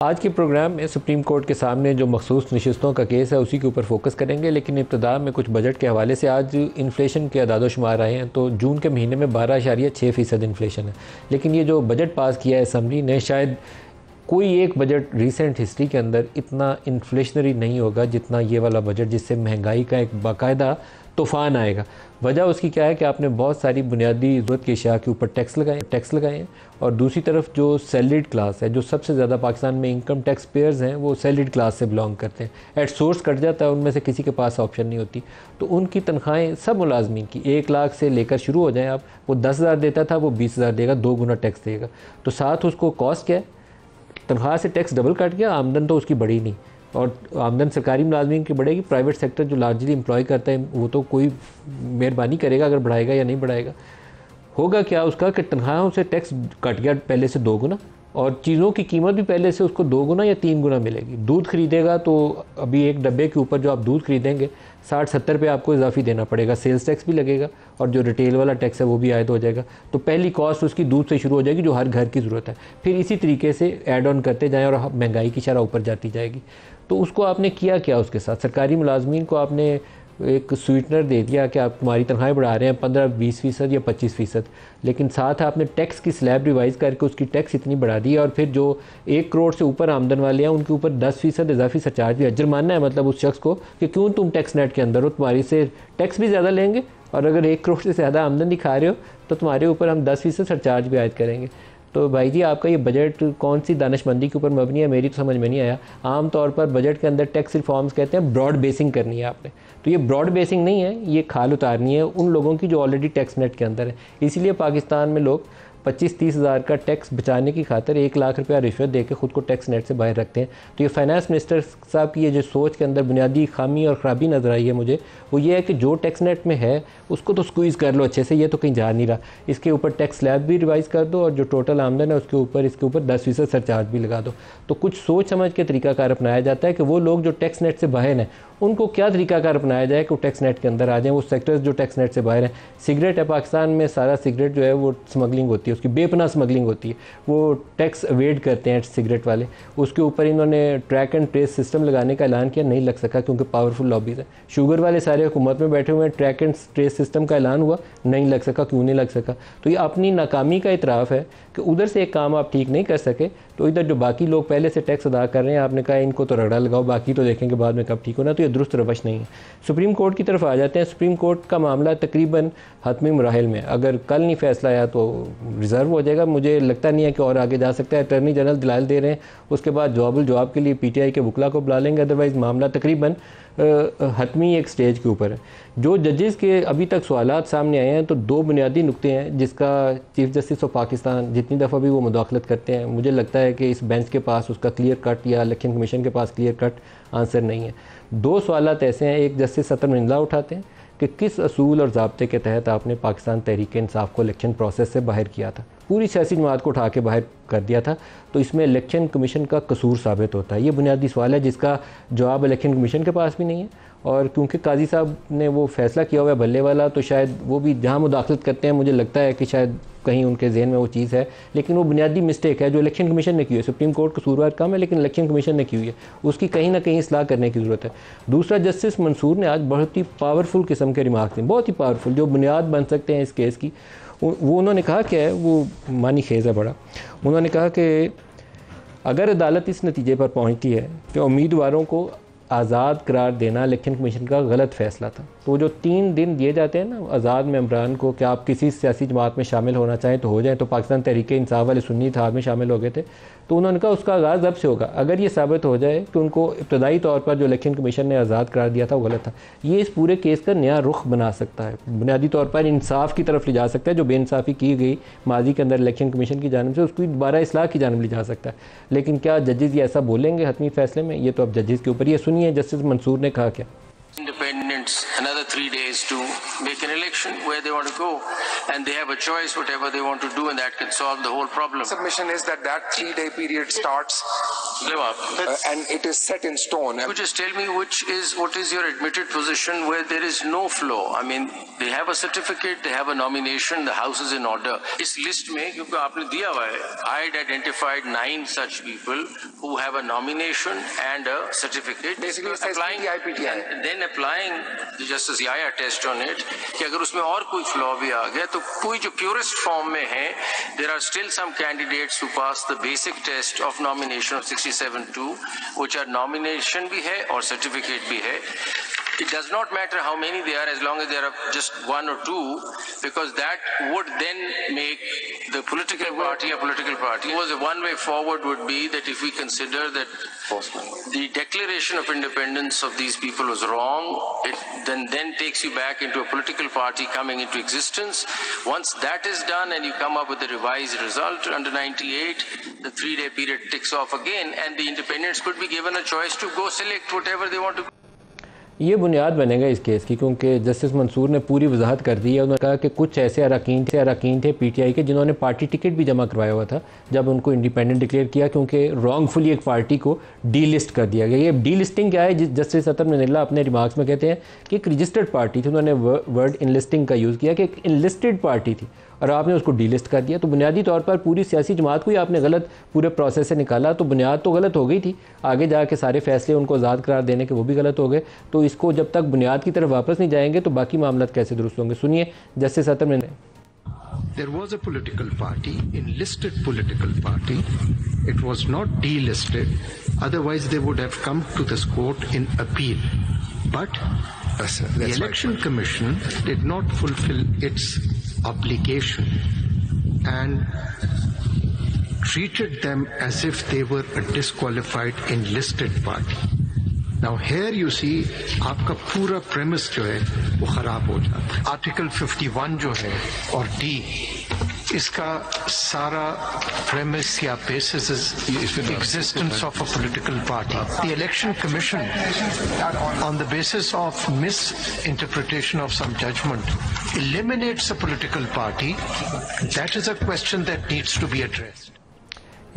आज के प्रोग्राम में सुप्रीम कोर्ट के सामने जो मखसूस नशिस्तों का केस है उसी के ऊपर फोकस करेंगे, लेकिन इब्तदा में कुछ बजट के हवाले से आज इन्फ्लेशन के अदाद-ओ-शुमार आए हैं। तो जून के महीने में 12.6% इन्फ्लेशन है, लेकिन ये जो बजट पास किया है असम्बली ने, शायद कोई एक बजट रिसेंट हिस्ट्री के अंदर इतना इन्फ्लेशनरी नहीं होगा जितना ये वाला बजट, जिससे महंगाई का एक बाकायदा तूफ़ान आएगा। वजह उसकी क्या है कि आपने बहुत सारी बुनियादी ज़रूरत की अशिया के ऊपर टैक्स लगाए हैं, और दूसरी तरफ जो सैलरीड क्लास है, जो सबसे ज़्यादा पाकिस्तान में इनकम टैक्स पेयर्स हैं, वो सैलरीड क्लास से बिलोंग करते हैं। एट सोर्स कट जाता है, उनमें से किसी के पास ऑप्शन नहीं होती। तो उनकी तनख्वाहें सब मुलाजमीन की 1 लाख से लेकर शुरू हो जाएँ। आप वो 10,000 देता था, वो 20,000 देगा, 2 गुना टैक्स देगा। तो साथ उसको कॉस्ट क्या है, तनख्वाह से टैक्स डबल कट गया, आमदन तो उसकी बढ़ी नहीं। और आमदन सरकारी मुलाजमीन की बढ़ेगी, प्राइवेट सेक्टर जो लार्जली एम्प्लॉय करता है वो तो कोई मेहरबानी करेगा अगर बढ़ाएगा या नहीं बढ़ाएगा। होगा क्या उसका कि तनख्वाहों से टैक्स कट गया पहले से 2 गुना, और चीज़ों की कीमत भी पहले से उसको 2 गुना या 3 गुना मिलेगी। दूध खरीदेगा तो अभी एक डब्बे के ऊपर जो आप दूध खरीदेंगे 60-70 रुपये आपको इजाफी देना पड़ेगा, सेल्स टैक्स भी लगेगा और जो रिटेल वाला टैक्स है वो भी आयद हो जाएगा। तो पहली कॉस्ट उसकी दूध से शुरू हो जाएगी जो हर घर की ज़रूरत है, फिर इसी तरीके से ऐड ऑन करते जाएँ और महंगाई की शरह ऊपर जाती जाएगी। तो उसको आपने किया क्या, उसके साथ सरकारी मुलाजमीन को आपने एक स्वीटनर दे दिया कि आप तुम्हारी तनख्वाहें बढ़ा रहे हैं 15-20% या 25%, लेकिन साथ आपने टैक्स की स्लैब रिवाइज़ करके उसकी टैक्स इतनी बढ़ा दी है, और फिर जो 1 करोड़ से ऊपर आमदन वाले हैं उनके ऊपर 10% इजाफी सरचार्ज भी जुर्माना है। मतलब उस शख्स को कि क्यों तुम टैक्स नेट के अंदर हो, तुम्हारी से टैक्स भी ज़्यादा लेंगे, और अगर 1 करोड़ से ज़्यादा आमदन दिखा रहे हो तो तुम्हारे ऊपर हम 10% सरचार्ज भी आयद करेंगे। तो भाई जी, आपका ये बजट कौन सी दानिशमंदी के ऊपर मबनी है, मेरी तो समझ में नहीं आया। आम तौर पर बजट के अंदर टैक्स रिफॉर्म्स कहते हैं ब्रॉड बेसिंग करनी है आपने, तो ये ब्रॉड बेसिंग नहीं है, ये खाल उतारनी है उन लोगों की जो ऑलरेडी टैक्स नेट के अंदर है। इसीलिए पाकिस्तान में लोग 25-30 हज़ार का टैक्स बचाने की खातिर 1 लाख रुपया रिश्वत दे के ख़ुद को टैक्स नेट से बाहर रखते हैं। तो ये फाइनेंस मिनिस्टर साहब की ये जो सोच के अंदर बुनियादी खामी और ख़राबी नज़र आई है मुझे, वो ये है कि जो टैक्स नेट में है उसको तो स्क्वीज़ कर लो अच्छे से, ये तो कहीं जा नहीं रहा, इसके ऊपर टैक्स स्लैब भी रिवाइज़ कर दो और जो टोटल आमदन है उसके ऊपर इसके ऊपर 10% सरचार्ज भी लगा दो। तो कुछ सोच समझ के तरीकाकार अपनाया जाता है कि वो लोग जो टैक्स नेट से बाहर हैं उनको क्या तरीकाकार अपनाया जाए कि वो टैक्स नेट के अंदर आ जाएँ, वो सेक्टर्स जो टैक्स नेट से बाहर हैं। सिगरेट है, पाकिस्तान में सारा सिगरेट जो है वो स्मगलिंग होती है, उसकी बेपनाह स्मगलिंग होती है, वो टैक्स अवेड करते हैं सिगरेट वाले। उसके ऊपर इन्होंने ट्रैक एंड ट्रेस सिस्टम लगाने का ऐलान किया, नहीं लग सका क्योंकि पावरफुल लॉबीज़ हैं। शुगर वाले सारे हुकूमत में बैठे हुए हैं, ट्रैक एंड ट्रेस सिस्टम का ऐलान हुआ, नहीं लग सका। क्यों नहीं लग सका? तो ये अपनी नाकामी का इतराफ़ है कि उधर से एक काम आप ठीक नहीं कर सके, तो इधर जो बाकी लोग पहले से टैक्स अदा कर रहे हैं आपने कहा इनको तो रगड़ा लगाओ, बाकी तो देखेंगे बाद में कब ठीक होना। तो ये दुरुस्त रवश नहीं है। सुप्रीम कोर्ट की तरफ आ जाते हैं। सुप्रीम कोर्ट का मामला तकरीबन हतमी मराहिल में, अगर कल नहीं फैसला आया तो रिज़र्व हो जाएगा। मुझे लगता नहीं है कि और आगे जा सकता है। अटर्नी जनरल दलाल दे रहे हैं, उसके बाद जवाब के लिए PTI के वकला को बुला लेंगे, अदरवाइज़ मामला तकरीबन हतमी एक स्टेज के ऊपर है। जो जजेस के अभी तक सवालात सामने आए हैं तो 2 बुनियादी नुक्ते हैं जिसका चीफ़ जस्टिस ऑफ पाकिस्तान जितनी दफ़ा भी वो मुदाखलत करते हैं, मुझे लगता है कि इस बेंच के पास उसका क्लियर कट या इलेक्शन कमीशन के पास क्लियर कट आंसर नहीं है। 2 सवालात ऐसे हैं, एक जस्टिस सतर मिंजला उठाते हैं कि किस असूल और ज़ाब्ते के तहत आपने पाकिस्तान तहरीक इंसाफ को इलेक्शन प्रोसेस से बाहर किया था, पूरी सियासी जमात को उठा के बाहर कर दिया था, तो इसमें इलेक्शन कमीशन का कसूर साबित होता है। ये बुनियादी सवाल है जिसका जवाब इलेक्शन कमीशन के पास भी नहीं है, और क्योंकि काजी साहब ने वो फैसला किया हुआ है बल्ले वाला, तो शायद वो भी जहाँ मुदाखलत करते हैं मुझे लगता है कि शायद कहीं उनके जहन में वो चीज़ है, लेकिन वो बुनियादी मिस्टेक है जो इलेक्शन कमीशन ने की है। सुप्रीम कोर्ट कसूरवार कम है, लेकिन इलेक्शन कमीशन ने की हुई है, उसकी कहीं ना कहीं इस्लाह करने की ज़रूरत है। दूसरा, जस्टिस मंसूर ने आज बहुत ही पावरफुल किस्म के रिमार्क दिए, बहुत ही पावरफुल, जो बुनियाद बन सकते हैं इस केस की। वो उन्होंने कहा क्या है, वो मानी खेज़ है बड़ा। उन्होंने कहा कि अगर अदालत इस नतीजे पर पहुंचती है कि उम्मीदवारों को आज़ाद करार देना इलेक्शन कमीशन का गलत फ़ैसला था, तो जो 3 दिन दिए जाते हैं ना आज़ाद मेंबरान को कि आप किसी सियासी जमात में शामिल होना चाहें तो हो जाएं, तो पाकिस्तान तहरीक इंसाफ वाले सुन्नी इत्तेहाद में शामिल हो गए थे, तो उन्होंने कहा उसका आगाज़ अब से होगा अगर ये साबित हो जाए कि उनको इब्तदाई तौर पर जो इलेक्शन कमीशन ने आज़ाद करार दिया था वो गलत था। ये इस पूरे केस का नया रुख बना सकता है, बुनियादी तौर पर इंसाफ की तरफ ले जा सकता है। जो बेइंसाफ़ी की गई माजी के अंदर इलेक्शन कमीशन की जानिब से, उसकी दोबारा इस्लाह की जानिब ले जा सकता है। लेकिन क्या जजेस ये ऐसा बोलेंगे हतमी फैसले में, ये तो अब जजेस के ऊपर। ये सुनिए जस्टिस मंसूर ने कहा क्या। Independents another 3 days to make an election where they want to go, and they have a choice whatever they want to do, and that can solve the whole problem. Submission is that 3-day period starts and it is set in stone. You just tell me what is your admitted position where there is no flaw. I mean, they have a certificate, they have a nomination, the house is in order. इस list में क्योंकि आपने दिया हुआ है, I had identified 9 such people who have a nomination and a certificate. Basically, applying IPTI. and then applying the Justice Yahya test on it कि अगर उसमें और कोई flaw भी आ गया तो कोई जो purest form में है, there are still some candidates who pass the basic test of nomination of 67(2), which are nomination भी है और certificate भी है. It does not matter how many they are as long as there are just 1 or 2, because that would then make the political party a political party. The one way forward would be that if we consider that the declaration of independence of these people was wrong, it then takes you back into a political party coming into existence. Once that is done and you come up with a revised result under 98, the 3-day period ticks off again and the independents could be given a choice to go select whatever they want to. ये बुनियाद बनेगा इस case की, क्योंकि justice Mansoor ने पूरी वजाहत कर दी है. उन्होंने कहा कि कुछ ऐसे अरकान थे पीटीआई के जिन्होंने पार्टी टिकट भी जमा करवाया हुआ था जब उनको इंडिपेंडेंट डिक्लेयर किया, क्योंकि रॉन्गफुली एक पार्टी को डी लिस्ट कर दिया गया. ये डी लिस्टिंग क्या है? जस्टिस अतर ननिल्ला अपने रिमार्क्स में कहते हैं कि एक रजिस्टर्ड पार्टी थी, उन्होंने वर्ड इनलिस्टिंग का यूज़ किया कि एक इनलिस्टेड पार्टी थी और आपने उसको डीलिस्ट कर दिया. तो बुनियादी तौर पर पूरी सियासी जमात को ही आपने गलत पूरे प्रोसेस से निकाला. तो बुनियाद तो गलत हो गई थी, आगे जाके सारे फैसले उनको आज़ाद करार देने के वो भी गलत हो गए. तो इसको जब तक बुनियाद की तरफ वापस नहीं जाएंगे तो बाकी मामला कैसे दुरुस्त होंगे? सुनिए जस्टिस अतर ने. There was a political party, enlisted political party. It was not delisted. Otherwise, they would have come to this court in appeal. But the Election Commission did not fulfill its obligation and treated them as if they were a disqualified enlisted party. Now here you see आपका पूरा premise जो है वो खराब हो जाता है. Article 51 जो है और D, इसका सारा premise या basis is existence of a political party. The Election Commission, on the basis of misinterpretation of some judgment, eliminates a political party. That is a question that needs to be addressed.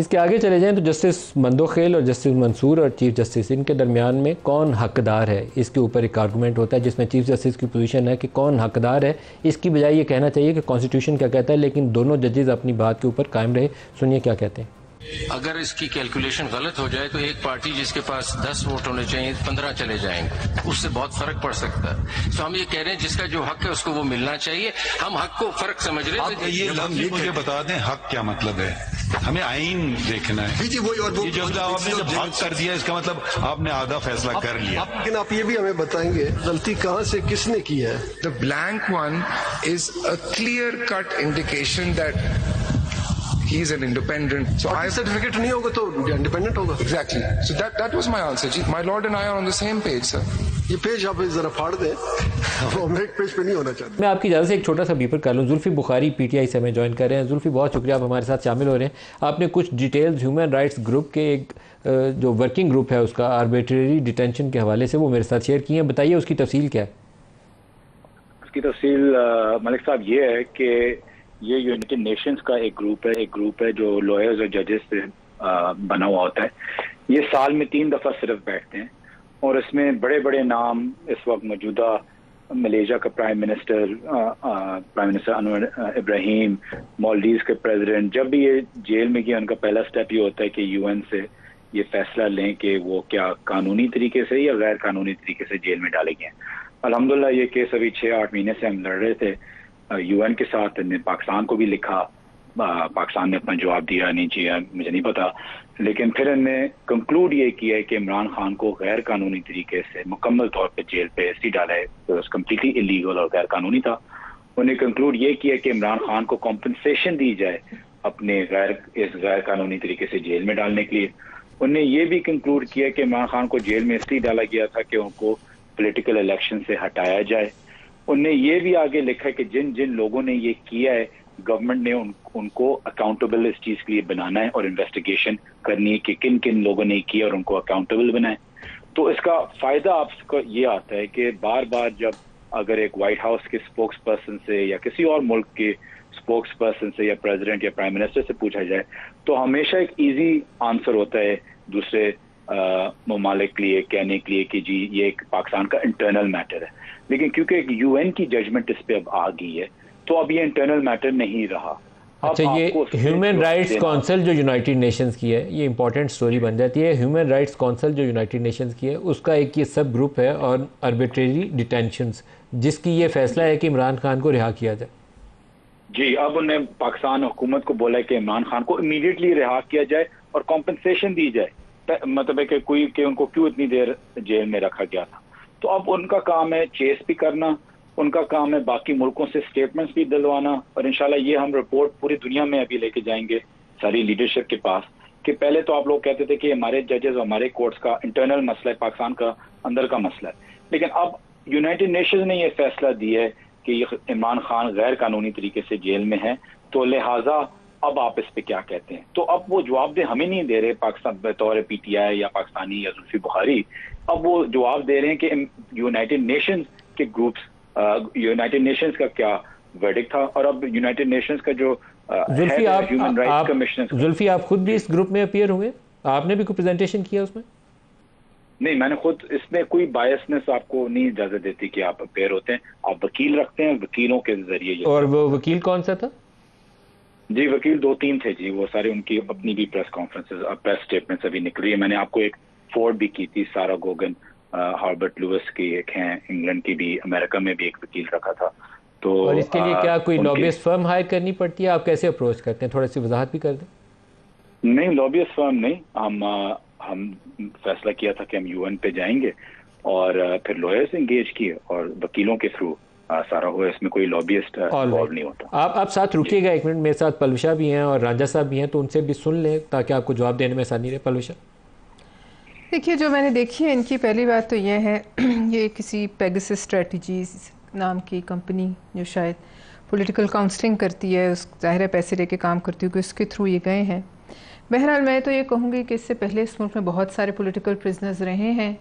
इसके आगे चले जाएं तो justice Mandokhel और justice Mansoor और chief justice, इनके दरमियान में कौन हकदार है, इसके ऊपर एक आर्गूमेंट होता है जिसमें चीफ जस्टिस की पोजीशन है कि कौन हकदार है. इसकी बजाय ये कहना चाहिए कि कॉन्स्टिट्यूशन क्या कहता है, लेकिन दोनों जजेस अपनी बात के ऊपर कायम रहे. सुनिए क्या कहते हैं. अगर इसकी कैलकुलेशन गलत हो जाए तो एक पार्टी जिसके पास 10 वोट होने चाहिए 15 चले जाएंगे, उससे बहुत फर्क पड़ सकता है. तो हम ये कह रहे हैं जिसका जो हक है उसको वो मिलना चाहिए. हम हक को फर्क समझ रहे हैं. ये लफ्ज़ मुझे बता दें हक क्या मतलब है. हमें आईन देखना है. ये जब आपने जब हक कर दिया इसका मतलब आपने आधा फैसला कर लिया. लेकिन आप ये भी हमें बताएंगे गलती कहाँ से किसने की है. The blank one is a clear-cut indication that he is an independent. So I certificate नहीं होगा तो इंडिपेंडेंट होगा. Exactly. So that was my answer. My lord and I are on the same page, sir. ये page आप जरा फाड़ दें, हम एक पेज पे नहीं होना चाहते. मैं आपकी इजाज़त से एक छोटा सा बीपर कर लूँ. जुल्फी बुखारी पीटीआई से हमें ज्वाइन कर रहे हैं. जुल्फी, बहुत शुक्रिया आप हमारे साथ शामिल हो रहे हैं. आपने कुछ डिटेल्स ह्यूमन राइट्स ग्रुप के एक जो वर्किंग ग्रुप है उसका आर्बिट्रेरी डिटेंशन के हवाले से वो मेरे साथ शेयर किए हैं. बताइए उसकी तफसील क्या है. उसकी तफसील मलिक साहब ये है कि ये यूनाइटेड नेशंस का एक ग्रुप है जो लॉयर्स और जजेस से बना हुआ होता है. ये साल में 3 दफ़ा सिर्फ बैठते हैं और इसमें बड़े बड़े नाम इस वक्त मौजूदा मलेशिया का प्राइम मिनिस्टर अनवर इब्राहिम, मालदीव्स के प्रेसिडेंट, जब भी ये जेल में गया उनका पहला स्टेप ये होता है कि यूएन से ये फैसला लें कि वो क्या कानूनी तरीके से या गैर कानूनी तरीके से जेल में डाले गए. अल्हम्दुलिल्लाह ये केस अभी 6-8 महीने से हम लड़ रहे थे यूएन के साथ. ने पाकिस्तान को भी लिखा, पाकिस्तान ने अपना जवाब दिया नहीं चाहिए, मुझे नहीं पता. लेकिन फिर इनने कंक्लूड ये किया है कि इमरान खान को गैर कानूनी तरीके से मुकम्मल तौर पे जेल पे ऐसे डाला है, तो कम्प्लीटली इलीगल और गैर कानूनी था. उन्हें कंक्लूड ये किया कि इमरान खान को कॉम्पनसेशन दी जाए अपने इस गैर कानूनी तरीके से जेल में डालने के लिए. उन्हें ये भी कंक्लूड किया कि इमरान खान को जेल में इसलिए डाला गया था कि उनको पॉलिटिकल इलेक्शन से हटाया जाए. उनने ये भी आगे लिखा कि जिन जिन लोगों ने ये किया है गवर्नमेंट ने उनको अकाउंटेबल इस चीज के लिए बनाना है और इन्वेस्टिगेशन करनी है कि किन किन लोगों ने किया और उनको अकाउंटेबल बनाए. तो इसका फायदा आपको ये आता है कि बार बार जब अगर एक व्हाइट हाउस के स्पोक्स पर्सन से या किसी और मुल्क के स्पोक्स पर्सन से या प्रेसिडेंट या प्राइम मिनिस्टर से पूछा जाए तो हमेशा एक इजी आंसर होता है दूसरे ममालिक के लिए कहने के लिए कि जी ये एक पाकिस्तान का इंटरनल मैटर है, लेकिन क्योंकि एक यूएन की जजमेंट इस पे अब आ गई है तो अब ये इंटरनल मैटर नहीं रहा। अच्छा, ये ह्यूमन राइट्स काउंसिल जो यूनाइटेड नेशंस की है, ये इंपॉर्टेंट स्टोरी बन जाती है। ह्यूमन राइट्स काउंसिल जो यूनाइटेड नेशंस की है उसका एक ये सब ग्रुप है और आर्बिट्रेरी डिटेंशंस, जिसकी ये फैसला है कि इमरान खान को रिहा किया जाए। जी, अब उन्हें पाकिस्तान हुकूमत को बोला है कि इमरान खान को इमीडिएटली रिहा किया जाए और कॉम्पनसेशन दी जाए, मतलब है कि उनको क्यों इतनी देर जेल में रखा गया था। तो अब उनका काम है चेस भी करना, उनका काम है बाकी मुल्कों से स्टेटमेंट्स भी दिलवाना, और इंशाल्लाह ये हम रिपोर्ट पूरी दुनिया में अभी लेके जाएंगे सारी लीडरशिप के पास कि पहले तो आप लोग कहते थे कि हमारे जजेस और हमारे कोर्ट्स का इंटरनल मसला है, पाकिस्तान का अंदर का मसला है, लेकिन अब यूनाइटेड नेशंस ने ये फैसला दिया है कि इमरान खान गैर कानूनी तरीके से जेल में है, तो लिहाजा अब आप इस पे क्या कहते हैं। तो अब वो जवाब हमें नहीं दे रहे पाकिस्तान बतौर पीटीआई या पाकिस्तानी या जुल्फी बुखारी, अब वो जवाब दे रहे हैं कि यूनाइटेड नेशंस के ग्रुप्स, यूनाइटेड नेशंस का क्या वर्डिक्ट था, और अब यूनाइटेड नेशंस का जो ह्यूमन राइट्स कमिश्नर। जुल्फी, आप खुद भी इस ग्रुप में अपीयर हुए, आपने भी कोई प्रेजेंटेशन किया उसमें? नहीं, मैंने खुद, इसमें कोई बायसनेस आपको नहीं इजाजत देती कि आप अपेयर होते हैं, आप वकील रखते हैं, वकीलों के जरिए। और वो वकील कौन सा था? जी, वकील 2-3 थे जी, वो सारे उनकी अपनी भी प्रेस कॉन्फ्रेंसेस, प्रेस स्टेटमेंट्स अभी निकली है। मैंने आपको एक फोर्ड भी की थी, सारा गोगन, हार्बर्ट लुइस की एक हैं, इंग्लैंड की भी, अमेरिका में भी एक वकील रखा था। तो और इसके लिए क्या कोई लॉबियस्ट फर्म हायर करनी पड़ती है? आप कैसे अप्रोच करते हैं, थोड़ी सी वजाहत भी कर दें। नहीं, लॉबियस्ट फर्म नहीं, हम फैसला किया था कि हम यूएन पे जाएंगे और फिर लॉयर्स एंगेज किए और वकीलों के थ्रू सारा हुआ, इसमें कोई लॉबियस्ट इन्वॉल्व नहीं होता। आप साथ रुकिएगा एक मिनट, मेरे साथ पलविशा भी हैं और रांझा साहब भी हैं, तो उनसे भी सुन लें ताकि आपको जवाब देने में आसानी रहे। पलविशा, देखिए, जो मैंने देखी है इनकी पहली बात तो ये है ये किसी पेगासस स्ट्रेटजीज नाम की कंपनी जो शायद पॉलिटिकल काउंसलिंग करती है, उस ज़ाहिर है पैसे लेके काम करती है कि उसके थ्रू ये गए हैं। बहरहाल मैं तो ये कहूँगी कि इससे पहले इस मुल्क में बहुत सारे पॉलिटिकल प्रिजनर्स रहे हैं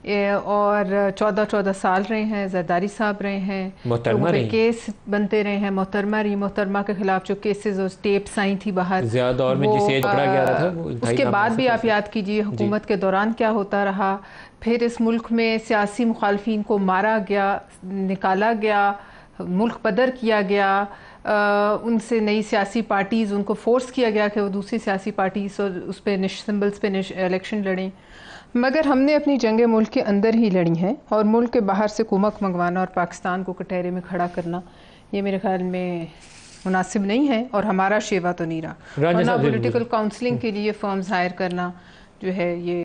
और 14-14 साल रहे हैं, जरदारी साहब रहे हैं, लोगों पे केस बनते रहे हैं, मोहतरमा के खिलाफ जो केसेस और टेप्स आई थी बाहर, दौर में जिसे पकड़ा गया था, उसके बाद भी आप याद कीजिए हुकूमत के दौरान क्या होता रहा। फिर इस मुल्क में सियासी मुखालफिन को मारा गया, निकाला गया, मुल्क बदर किया गया, उनसे नई सियासी पार्टीज़, उनको फोर्स किया गया कि वो दूसरी सियासी पार्टीज़ और उस पर सिंबल्स पे इलेक्शन लड़ें। मगर हमने अपनी जंगें मुल्क के अंदर ही लड़ी हैं और मुल्क के बाहर से कुमक मंगवाना और पाकिस्तान को कटहरे में खड़ा करना ये मेरे ख्याल में मुनासिब नहीं है और हमारा शेवा तो नहीं रहा। वरना पॉलिटिकल काउंसलिंग के लिए फर्म्स हायर करना जो है ये